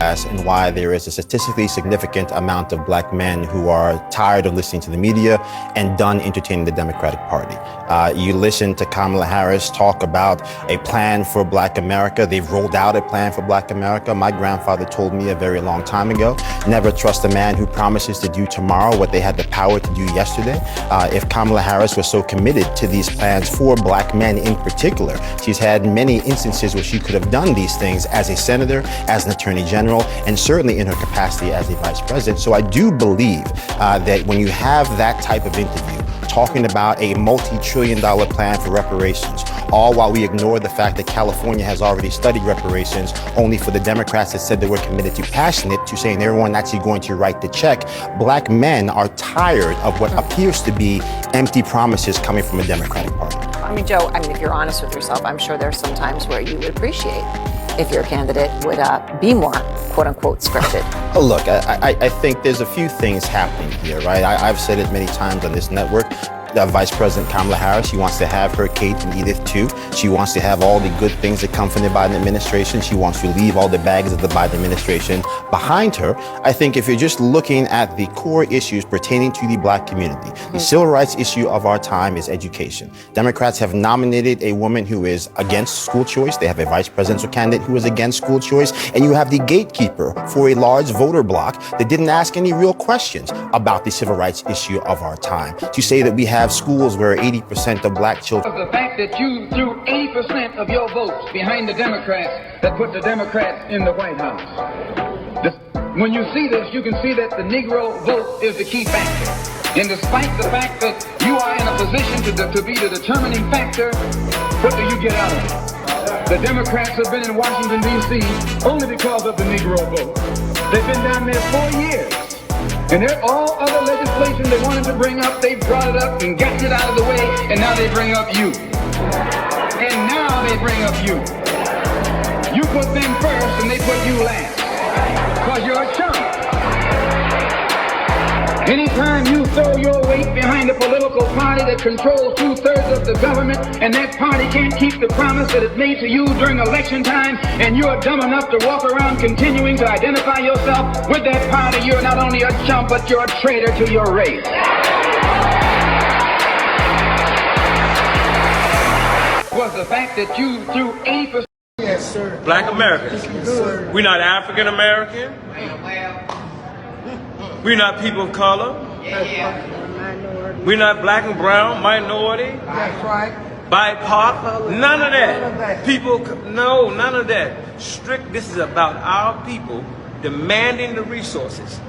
And why there is a statistically significant amount of black men who are tired of listening to the media and done entertaining the Democratic Party. You listen to Kamala Harris talk about a plan for black America. They've rolled out a plan for black America. My grandfather told me a very long time ago, never trust a man who promises to do tomorrow what they had the power to do yesterday. If Kamala Harris was so committed to these plans for black men in particular, she's had many instances where she could have done these things as a senator, as an attorney general, and certainly in her capacity as a vice president. So I do believe that when you have that type of interview, talking about a multi-trillion-dollar plan for reparations, all while we ignore the fact that California has already studied reparations, only for the Democrats that said they were committed to passionate, to saying everyone actually going to write the check. Black men are tired of what appears to be empty promises coming from a Democratic Party. I mean, Joe, if you're honest with yourself, I'm sure there's some times where you would appreciate if your candidate would be more, quote unquote, scripted. Look, I think there's a few things happening here, right? I've said it many times on this network. Vice President Kamala Harris, she wants to have her Kate and Edith too. She wants to have all the good things that come from the Biden administration. She wants to leave all the baggage of the Biden administration behind her. I think if you're just looking at the core issues pertaining to the black community, the civil rights issue of our time is education. Democrats have nominated a woman who is against school choice. They have a vice presidential candidate who is against school choice. And you have the gatekeeper for a large voter bloc that didn't ask any real questions about the civil rights issue of our time. To say that we have schools where 80% of black children. The fact that you threw 80% of your votes behind the Democrats that put the Democrats in the White House. When you see this, you can see that the Negro vote is the key factor. And despite the fact that you are in a position to be the determining factor, what do you get out of it? The Democrats have been in Washington, D.C. only because of the Negro vote. They've been down there 4 years. And all other legislation they wanted to bring up, they brought it up and got it out of the way, and now they bring up you. And now they bring up you. You put them first and they put you last. Because you're a chump. Anytime you throw your weight behind a political party that controls 2/3 of the government, and that party can't keep the promise that it made to you during election time, and you're dumb enough to walk around continuing to identify yourself with that party, you're not only a chump, but you're a traitor to your race. Was the fact that you threw 80%. Yes, sir. Black Americans. Yes, sir. We're not African American. We're not people of color. We're not black and brown, minority. That's right. BIPOC, none of that. People, no, none of that. This is about our people demanding the resources,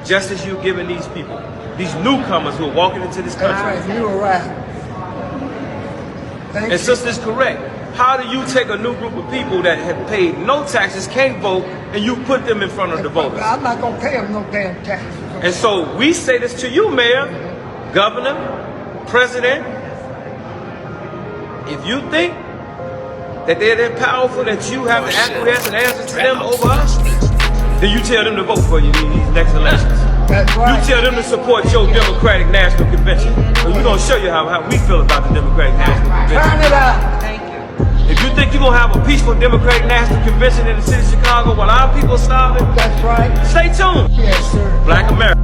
just as you're giving these people, these newcomers who are walking into this country. That's right. You were right. Thank you. And sister's correct. How do you take a new group of people that have paid no taxes, can't vote, and you put them in front of the voters? I'm not going to pay them no damn taxes. And so we say this to you, Mayor, Governor, President. If you think that they're that powerful that you have to acquiesce and answer to them over us, then you tell them to vote for you in these next elections. That's right. You tell them to support your Democratic National Convention. So we're going to show you how we feel about the Democratic National Convention. Turn it up. If you think you're going to have a peaceful Democratic National Convention in the city of Chicago while our people are starving, That's right. stay tuned. Yes, sir. Black America.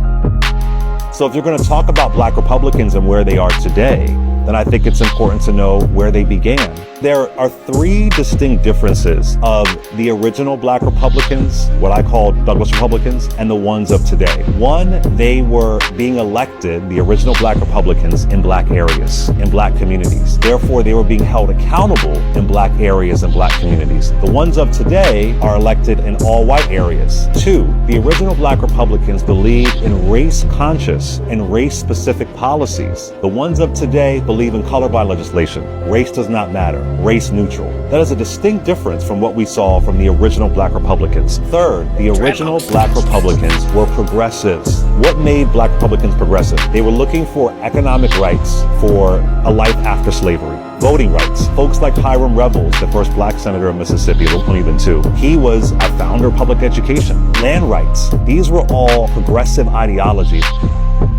So if you're going to talk about black Republicans and where they are today, then I think it's important to know where they began. There are three distinct differences of the original black Republicans, what I call Douglas Republicans, and the ones of today. One, they were being elected, the original black Republicans, in black areas, in black communities. Therefore, they were being held accountable in black areas and black communities. The ones of today are elected in all white areas. Two, the original black Republicans believed in race-conscious and race-specific policies. The ones of today believe in colorblind legislation. Race does not matter. Race neutral. That is a distinct difference from what we saw from the original black Republicans. Third, the original black Republicans were progressives. What made black Republicans progressive? They were looking for economic rights for a life after slavery. Voting rights. Folks like Hiram Revels, the first black senator of Mississippi, only been two. He was a founder of public education. Land rights. These were all progressive ideologies.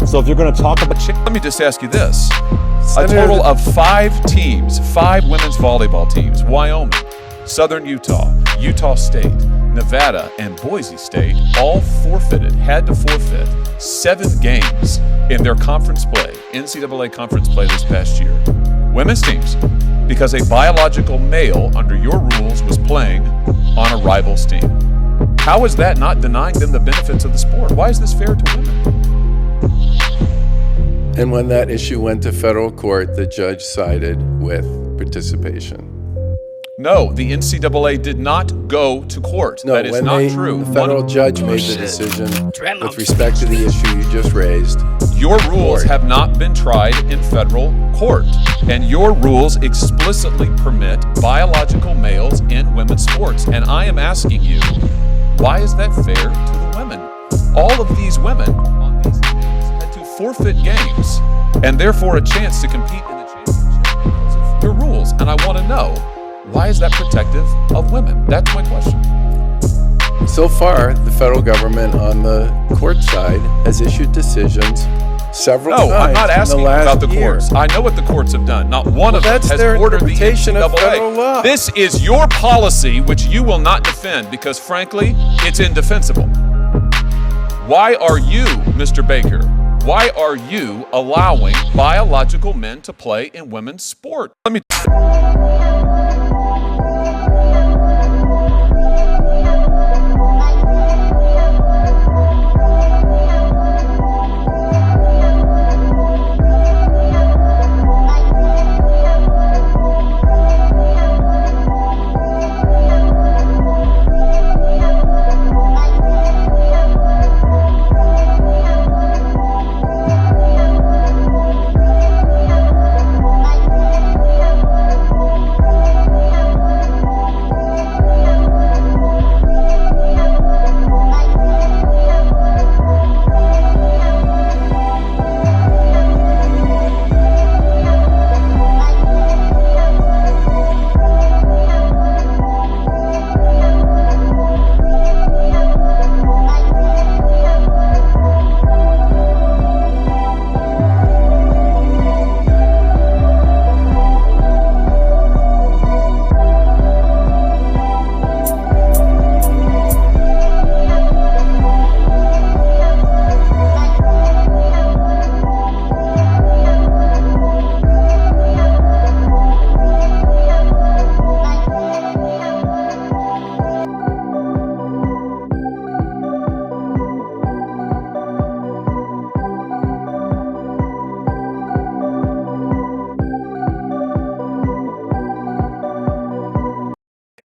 So if you're going to talk about Let me just ask you this. Senator, A total of 5 teams, 5 women's volleyball teams, Wyoming, Southern Utah, Utah State, Nevada, and Boise State all had to forfeit 7 games in their conference play, NCAA conference play this past year. Women's teams, because a biological male under your rules was playing on a rival's team. How is that not denying them the benefits of the sport? Why is this fair to women? and when that issue went to federal court, the judge sided with participation. No, the NCAA did not go to court. No, that is when not they, true. the federal judge made the decision with respect to the issue you just raised. Your rules have not been tried in federal court, and your rules explicitly permit biological males in women's sports. And I am asking you, why is that fair to the women? All of these women on these teams had to forfeit games and therefore a chance to compete in the championship because of your rules. And I want to know, why is that protective of women? That's my question. So far, the federal government on the court side has issued decisions several times. No, I'm not asking in the last about the year. courts. I know what the courts have done. Not one of them that's has their ordered the interpretation of federal NCAA. law. This is your policy, which you will not defend because, frankly, it's indefensible. Why are you, Mr. Baker, why are you allowing biological men to play in women's sport? Let me.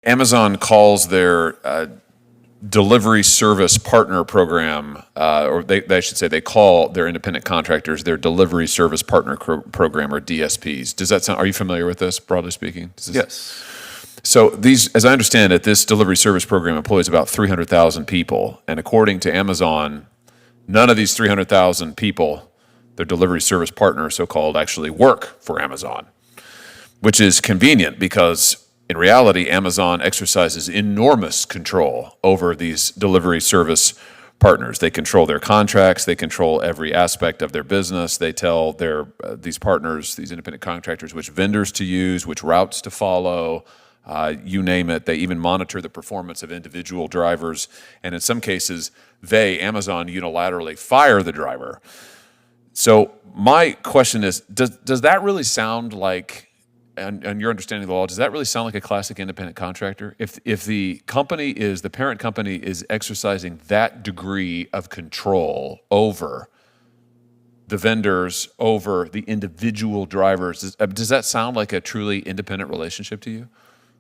Amazon calls their delivery service partner program, or they should say they call their independent contractors their delivery service partner program, or DSPs. Does that sound? Are you familiar with this, broadly speaking? Yes. So these, as I understand it, this delivery service program employs about 300,000 people, and according to Amazon, none of these 300,000 people, their delivery service partners, so-called, actually work for Amazon, which is convenient because in reality, Amazon exercises enormous control over these delivery service partners. They control their contracts. They control every aspect of their business. They tell these partners, these independent contractors, which vendors to use, which routes to follow, you name it. They even monitor the performance of individual drivers. And in some cases, Amazon, unilaterally fire the driver. So my question is, does that really sound like, and your understanding of the law, does that really sound like a classic independent contractor? If the parent company is exercising that degree of control over the vendors, over the individual drivers, does that sound like a truly independent relationship to you?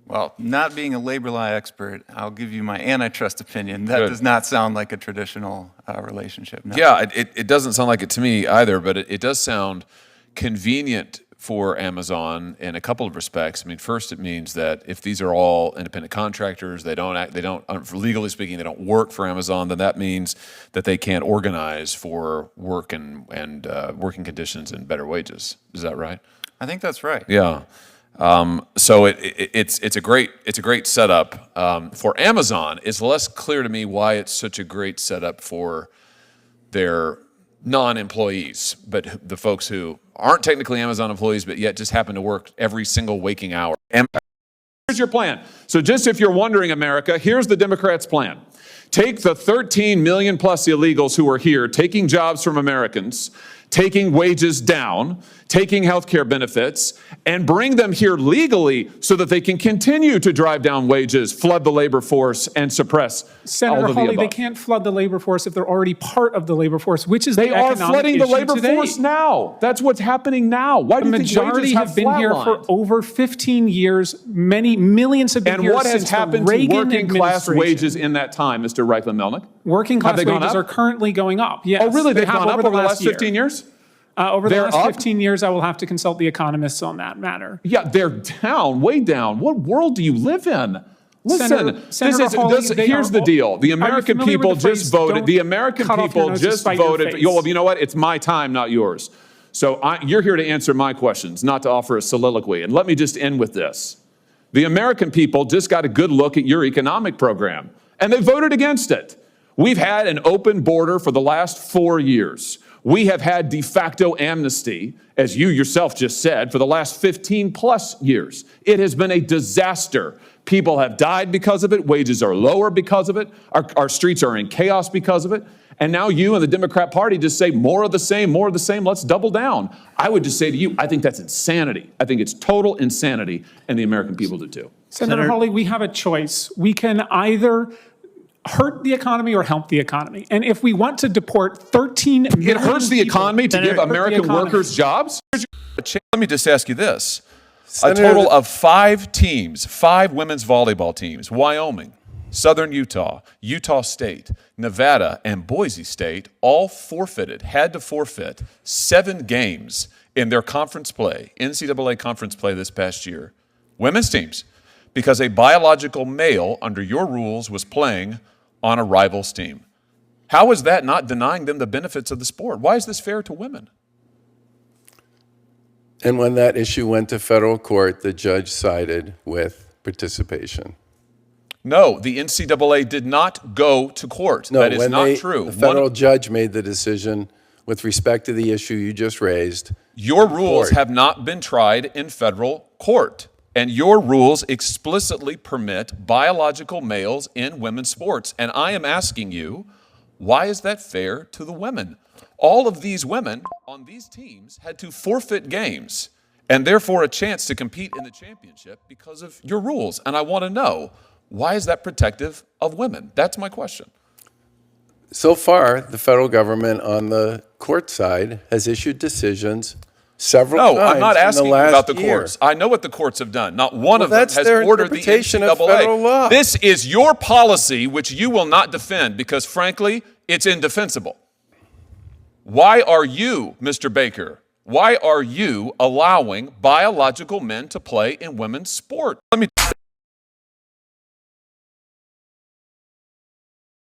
Well, not being a labor law expert, I'll give you my antitrust opinion. That Good. does not sound like a traditional relationship. No. Yeah, it doesn't sound like it to me either, but it does sound convenient for Amazon in a couple of respects. I mean, first, it means that if these are all independent contractors, they don't, legally speaking, they don't work for Amazon, then that means that they can't organize for work and working conditions and better wages. Is that right? I think that's right. Yeah. So it's a great setup for Amazon. It's less clear to me why it's such a great setup for their non-employees, but the folks who aren't technically Amazon employees, but yet just happen to work every single waking hour. Here's your plan. So just if you're wondering, America, here's the Democrats' plan. Take the 13 million plus illegals who are here, taking jobs from Americans, taking wages down, taking health care benefits, and bring them here legally so that they can continue to drive down wages, flood the labor force, and suppress all Senator of the Hawley, above. they can't flood the labor force if they're already part of the labor force, which is They the are economic flooding the issue labor today. force now. That's what's happening now. Why do The you think majority wages have been here for flatlined? over 15 years. Many millions have been And here what has since the happened to Reagan working class administration. wages in that time, Mr. Reichlin-Melnick? Working Have class they gone wages up? are currently going up. Yes. Oh, really? They've have gone up over the last 15 years? Over the They're last up? 15 years, I will have to consult the economists on that matter. Yeah, they're down, way down. What world do you live in? Listen, Senator Hawley, here's the deal. The Are you American familiar people with the phrase, just voted. "Don't The American cut off your people nose to just spite your voted. face"? Well, you know what? It's my time, not yours. So you're here to answer my questions, not to offer a soliloquy. And let me just end with this. The American people just got a good look at your economic program, and they voted against it. We've had an open border for the last 4 years. We have had de facto amnesty, as you yourself just said, for the last 15 plus years. It has been a disaster. People have died because of it. Wages are lower because of it. Our streets are in chaos because of it. And now you and the Democrat Party just say more of the same, more of the same. Let's double down. I would just say to you, I think that's insanity. I think it's total insanity, and the American people do too. Senator Hawley, we have a choice. We can either hurt the economy or help the economy. And if we want to deport 13 million It hurts the people- economy to give Hurt the American economy. workers jobs? Let me just ask you this. Senator- A total of 5 teams, 5 women's volleyball teams, Wyoming, Southern Utah, Utah State, Nevada, and Boise State all had to forfeit 7 games in their conference play, NCAA conference play this past year, women's teams, because a biological male under your rules was playing on a rival's team. How is that not denying them the benefits of the sport? Why is this fair to women? And when that issue went to federal court, the judge sided with participation. No, the NCAA did not go to court. No, that is when not true. the federal judge made the decision with respect to the issue you just raised. Your rules court. have not been tried in federal court, and your rules explicitly permit biological males in women's sports. And I am asking you, why is that fair to the women? All of these women on these teams had to forfeit games and therefore a chance to compete in the championship because of your rules. And I want to know, why is that protective of women? That's my question. So far, the federal government on the court side has issued decisions several times No, I'm not asking in you the last about the year. courts. I know what the courts have done. Not one of them that's has their ordered the interpretation of NCAA. federal law. This is your policy, which you will not defend because, frankly, it's indefensible. Why are you, Mr. Baker, why are you allowing biological men to play in women's sport? Let me